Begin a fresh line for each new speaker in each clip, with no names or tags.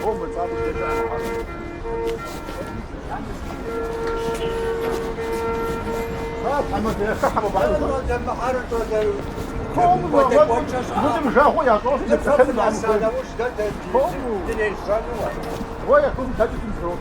هم صابوا محمد يخحبوا بعضهم هم مش هو يا صوفي تتكلم عن هو يكون تجد مفروض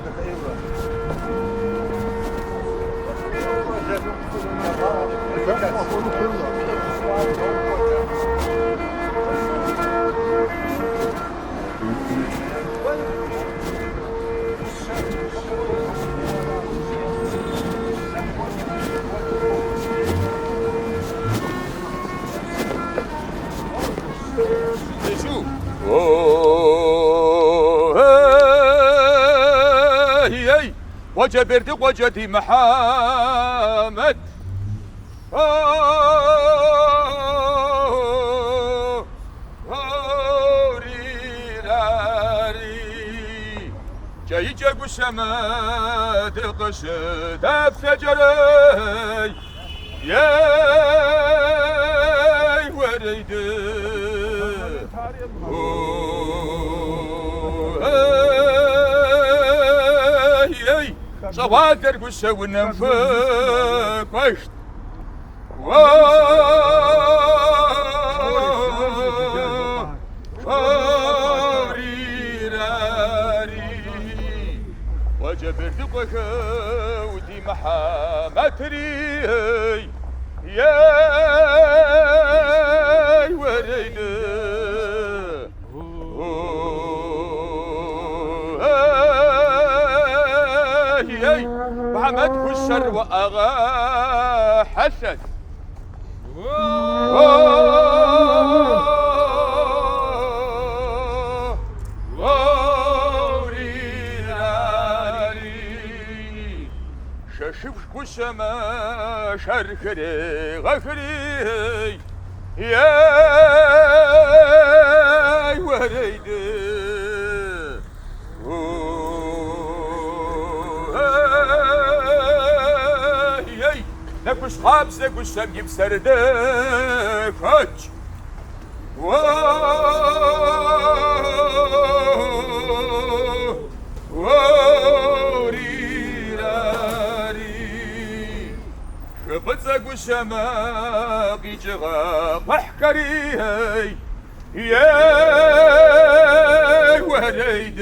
وجبرت وجدي محمد جاي جاكو السماد قصد افجري ياي وريد صواتر قصة وننفق وشت وجبرت ودي محامتري ياي وريد محمد كسر وأغا حسد ششف كسما شركري غفري ياي وريد نكوش خابس نكوش سمي بسردك هج شبتك وشماقي جغا محكري يا وريد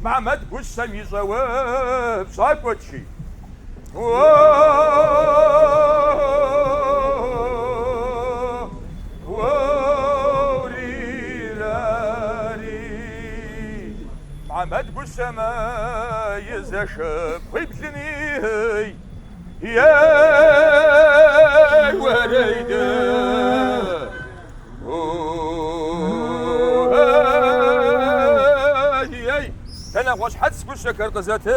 محمد قسمي جواب ساكوتشي محمد قسما يزشب قبلني يا وريد أنا واش حدس كل شكر قزات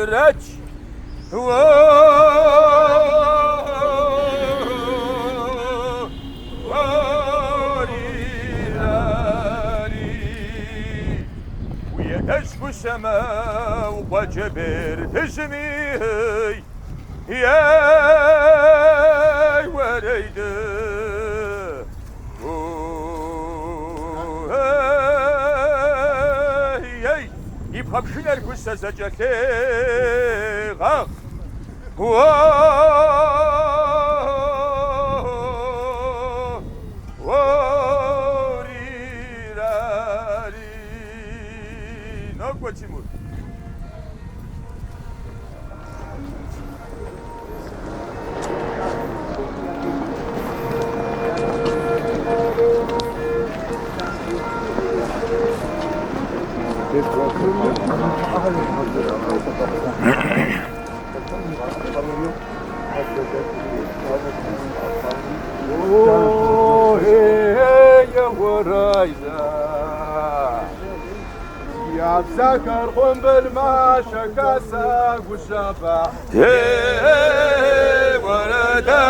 راج ويا تشكو السماء وجبر تجمي يا وريد خمشين الكسة زجتي غاق نقوى تيمور يا بسكر قم بالماشى كاسك والشبح ولدا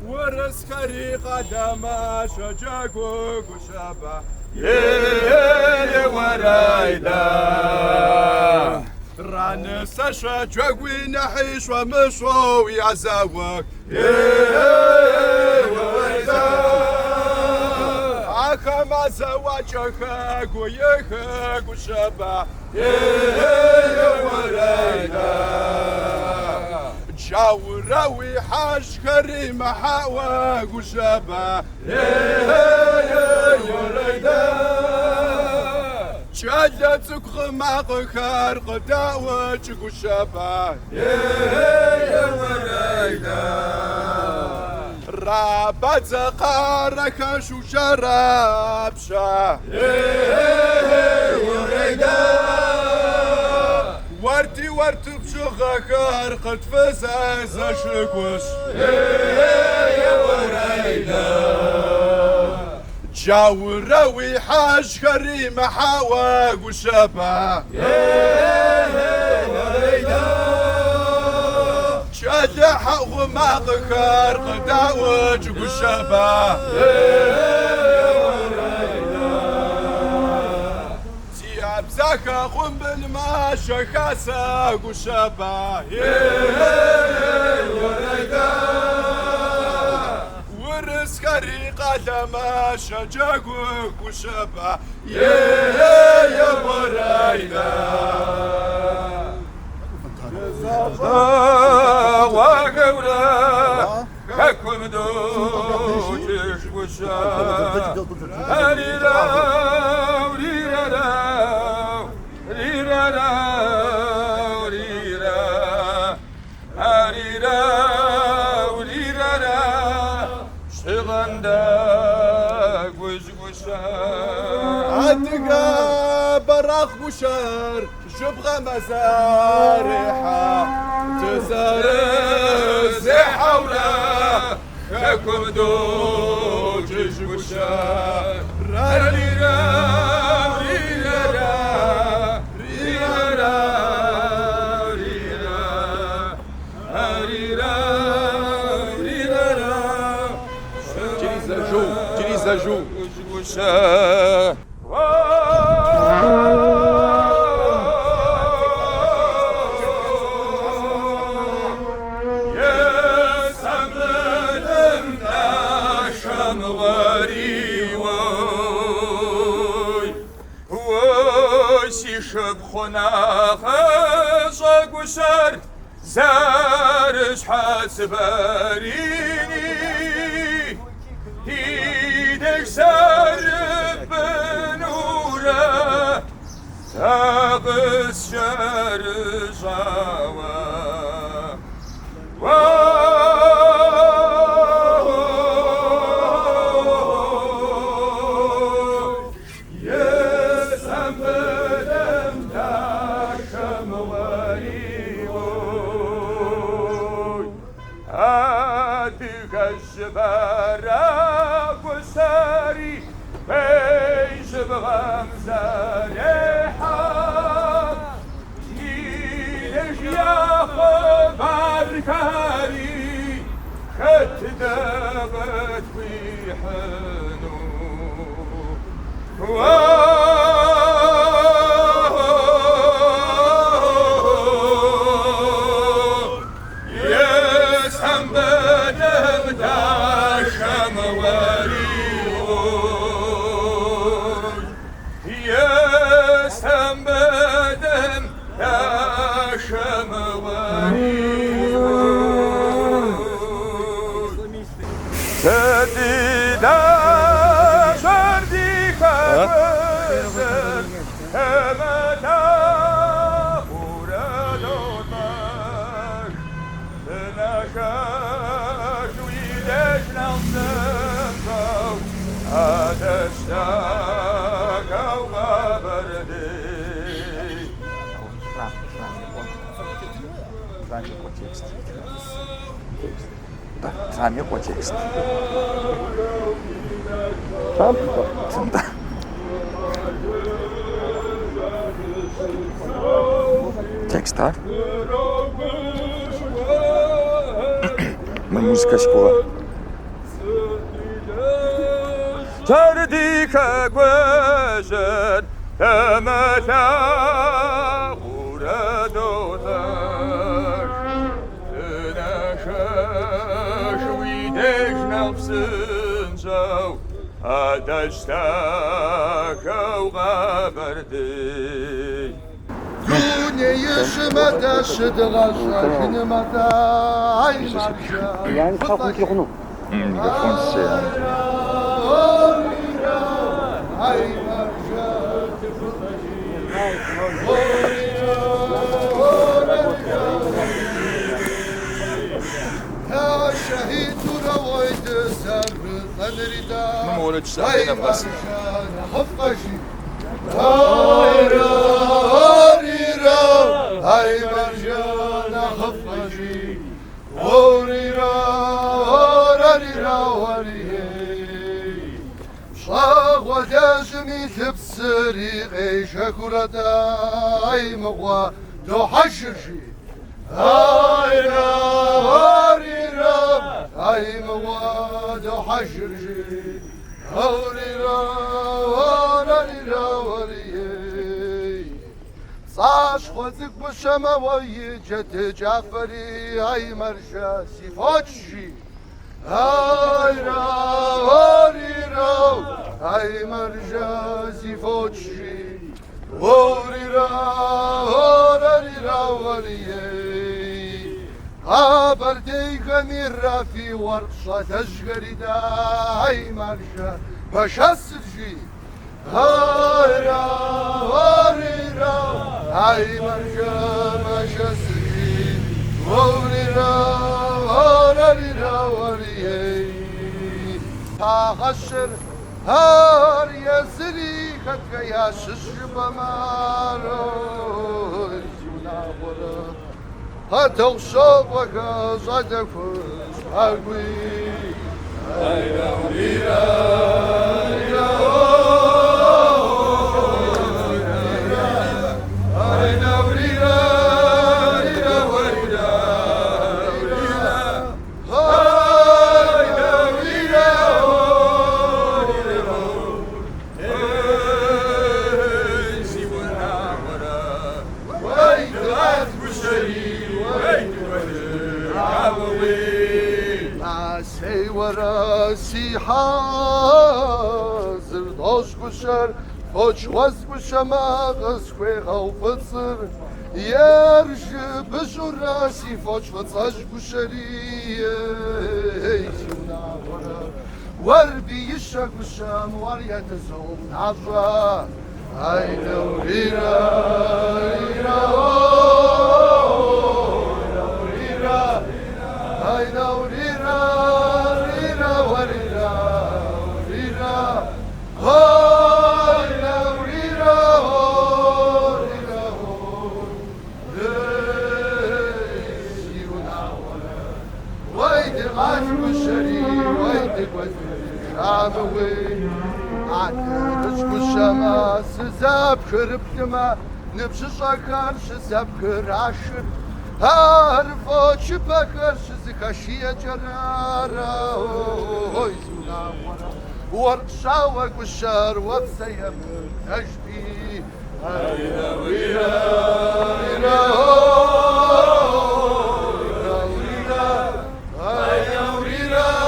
ورسكري قدما شجاكوك والشبح يا ورايدا
ساشا جاوي نحيش ومشو يا زاوك أخا ما زواجك ويخك وشبع جاوراوي حاج كريم حواق وشبع شادتك خماق خارق داوتك وشبع رابط قارك شو شراب شا ورتي بشغك قد فزاز شكوش جاوراوي حاج كريم حواق وشبع شجح وما ذكر قداوج وشبع زياب زكا قم بالماشى كاسق وشبع ورس كريقة لما شجاقوك وشبع يا وريدا
وقولا ككم دوجش وشا ريراو ريراو ريراو ريراو ريراو شغندك وشا
عدقا براخ بشار شبغة مزارحة تزارز حولا ككم دوجش وشار ريرا ريرا ريرا ريرا ريرا ريرا جريزة جو
وشا شبخنا خشق وشر زارش حسبريني ايدك سرب بنوره تغس شر جوا الجبارة وساري بيش بغمزة ريحة يلج يا خبر كاري خت دغت ويحنو Сами по тексту. Да. Текст, а? Мы музыка школа. Жарди как вежен, темета ура дота. سنجو أدشتك وغبردي
دنيا يشمت الشدغشة كنمتا أي مرجع
يعني تخاف من الغنو
ميكروفون سي
أي مرجع يا شهيد رويد سر الردا
مولد ساعتين بس
حفقشي هايرا هاريرا هاي مرجانا حفقشي هوريرا هاريرا هاريهي شاق ودازمي تبصري غيشا كرتا اي مغوا تحششي هايرا هاريرا اي مغوا تحششي هوريرا هاريرا هاريهي صاش خوزك بشما ويجت جعفري هاي مرشا سيفوتشي هايرا هاريرا هاي مرشا سيفوتشي هوريرا هاريرا هاريهي هابردي غميرا في ورقشة تشغري داي مرشا بشسرجي هايرا هاريرا هاي مرشا بشسرجي هوريرا هاريرا هاريهي هاغشر هار يسري خدك يا ششب مارو هتوصل وقصدك فش حقوي هيا وريرا هيا وريرا هيا وريرا وراسي حاضر دوش بشر فوش وز بشما غسكوي غو فتصر يرش بشو راسي فوش فتصاش بشري وربي يشك بشام وريا تزوم عفا هاي نوريرا هاي نوريرا سزاب خربتما نبش شكر شزاب خراشر هارفو شبكر شزكاشية جرارة هوي زونا ورا ورشاوك والشار وبسيم تجبي هاينا ويرا ويرا هاينا ويرا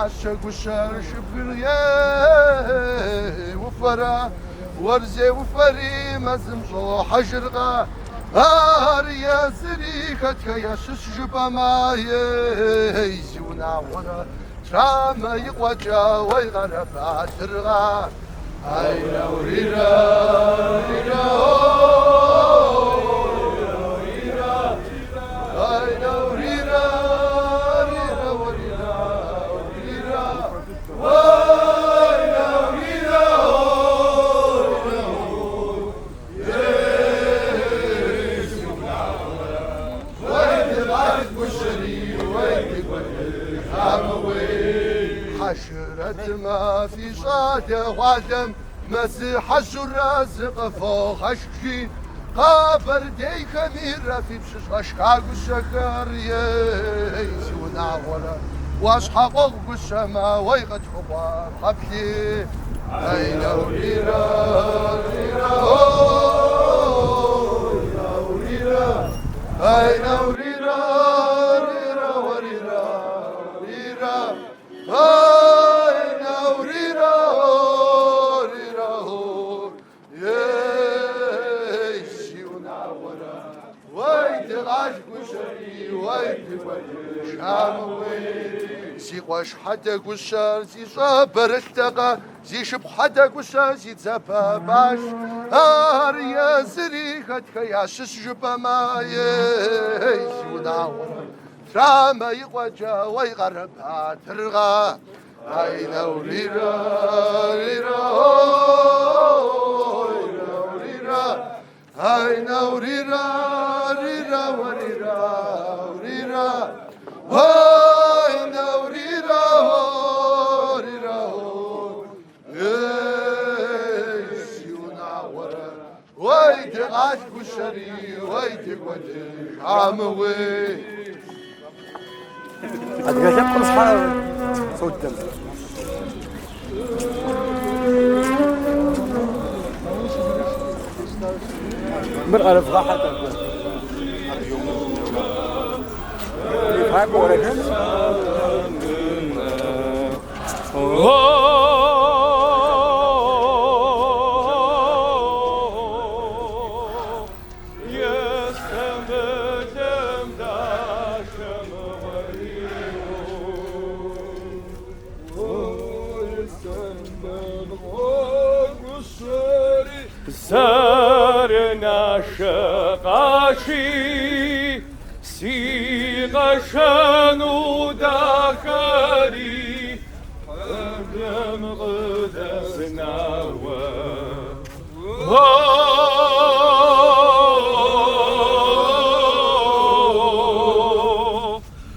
عشق وشار شبر يا وفرا ورزي وفري مزم صو حجرغا هار يا سريكتك يا شجبا ما يزونا ورا تراما يقوجا ويغرب عترغا هاي نوريرا ريرا هاي نوريرا حشرة ما في صادة وعدم مسح الرازق فوق حشكي قابر دي خميرة في بشش أشكاق الشكر يسي ونعورة وأصحاب السماء ويغد خبار قبلي أين وريرا ريرا وريرا أين وريرا ريرا وريرا ريرا أين وريرا ريرا يسي ونعورة ويد غاشق وشري ويد شاموي زي قواش حدا قشار زي صابر التقى زي شب حدا قشار زي تزابا باش يا زريخة كياشش جبا ما يزي ونعورة تراما يقوجا ويغربها ترغى أين وريرا ريرا وريرا أين وريرا ريرا وريرا وريرا أين وريرا وريرا يسي ونعورة ويد عاشق الشري ويد قدر عموي
هذا كل صحاب صوت دم بالغرف راحتك هاكو ولا
زارنا شقاشي سيغشان وداخري قدم غدسنا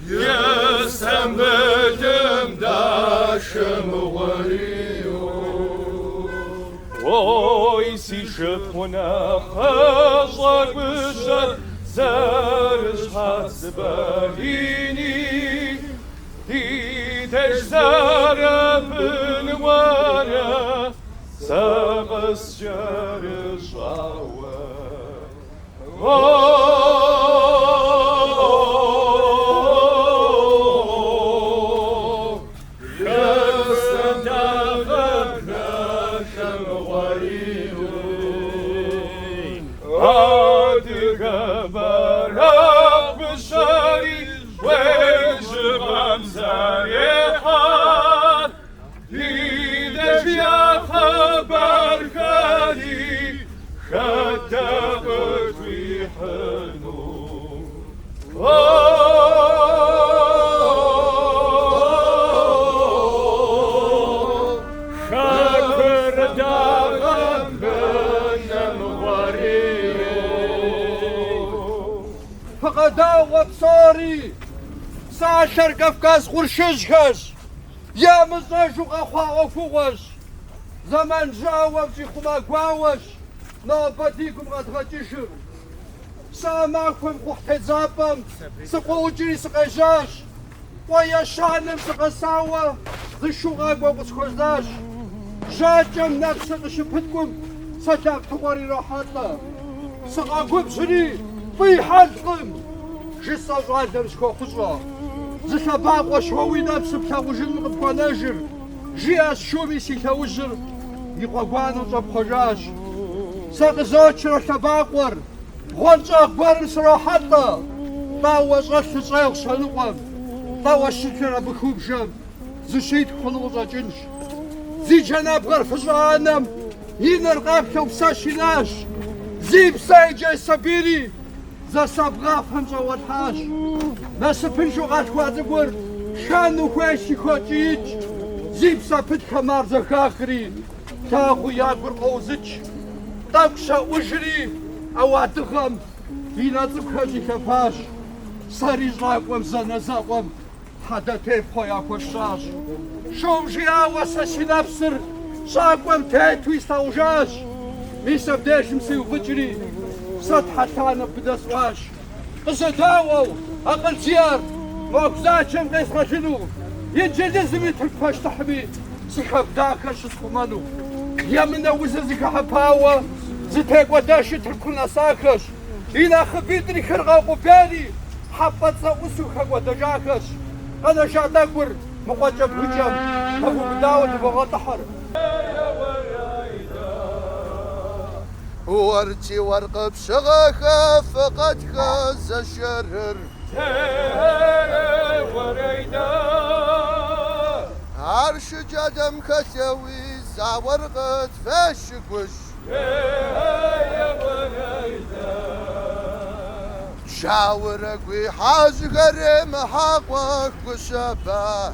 يا سمجم داشم وريو ويسي شفنا خاصك بشر زارش حسباليني ديتش زارب نوارا ساقس جارش عوا
فقداوة صاري ساشر قفقاز خرششخش يا مزاجو أخوة وفوغش زمان جاوة بشي خما قواوش نابديكم غتغتشر سامعكم قحت زابم سقوجي سقجاش ويا شانم سقساوة ذي شغاق وقسخوزداش جاجم نفس قشبتكم سجاق تغاري راحتنا سقاقب شري في حلقم جسا جعل شكو خزوة زي باق وشوي نفس بتاوجن بقواناجر جياس شومي سيتاوجر يقوانو طبخجاش ساقزات شرح باقور غنص أخبار صراحتنا طاوة غش صيغ سنقم طاوة شكرا بكوب جم زي شيت خلوزة جنش زي جناب غرف زعانم ينرقاب توبساشيناش زي بسايجي سبيري زا سابغاف همزة والحاش ما سبنشو غاتواتقور شانو كويشي كوتيج زي بسابت كمار زخاخري تاخو ياقور قوزج طاقشا وجري أواتخم يناتك هجي كفاش ساريز لاقوم زنزاقوم حدا تيبخو ياكو الشاش شوم جيا وساشي نفسر شاقوم تيتوي استوجاش ميسا بداش مسيو فجري سطحة تانا بدا سواش قصداو أقل سيار موكزاتشم غيس غشنو يجي لازم يتركفاش تحمي سيخاف داكا شسكمانو يا من وززك حباوا زيتك وداش تركونا ساكش إلى خبيدري خرغا قبالي حبت سوسوخا ودجاكش أنا شعداكور مقوجب هجم أبو بداود بغا طحر
ورتي ورقب شغاخة فقد خز الشرر عرش جدم كسوي زاورغت فاشكوش شاورك وحاج غريم حقوك وشبه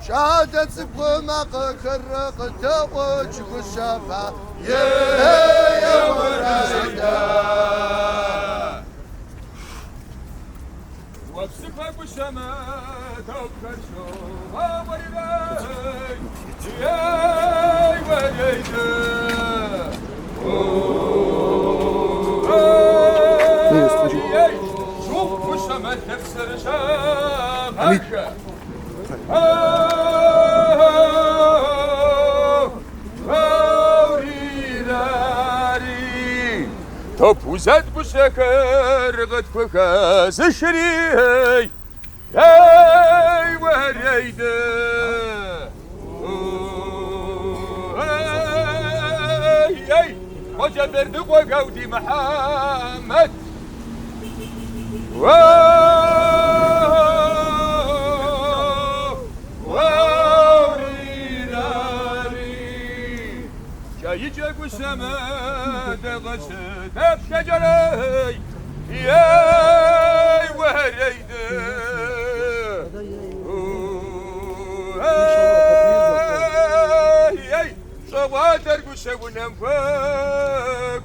شهادة سبقمق كرق توج وشبه يا وريدا
وبسفك والسماء توكل شو وريداي يا وريدا شوف والسماء تكسر شامك توب وزاد بسكر غد فكاس الشريهي ياي وريده ياي وجبر دقوة قودي محمد يجيك والسماء دغشت بشجري ياي وريده ياي صواتر قسونا مفاك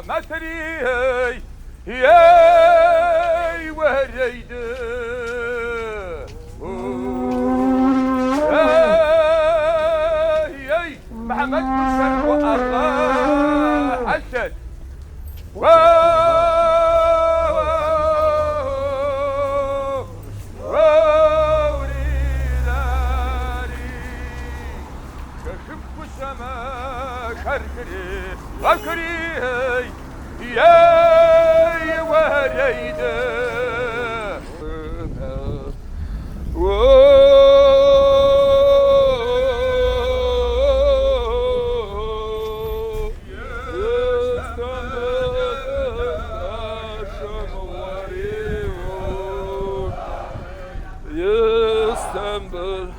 ما تريهي ياي وريده ياي محمد حسن والله حسن كشف السماء كركري وكريهي ياي وريده يستنبل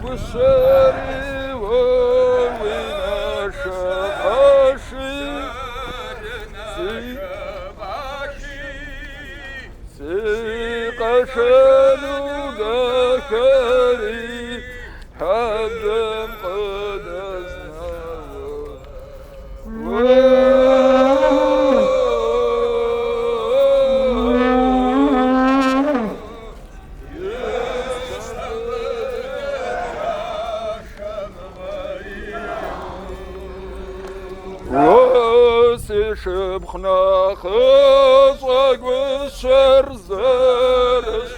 والشاري والويناشاشي قشلو ذكري حبم قدسنا واسي شبخنا خصك والشر زر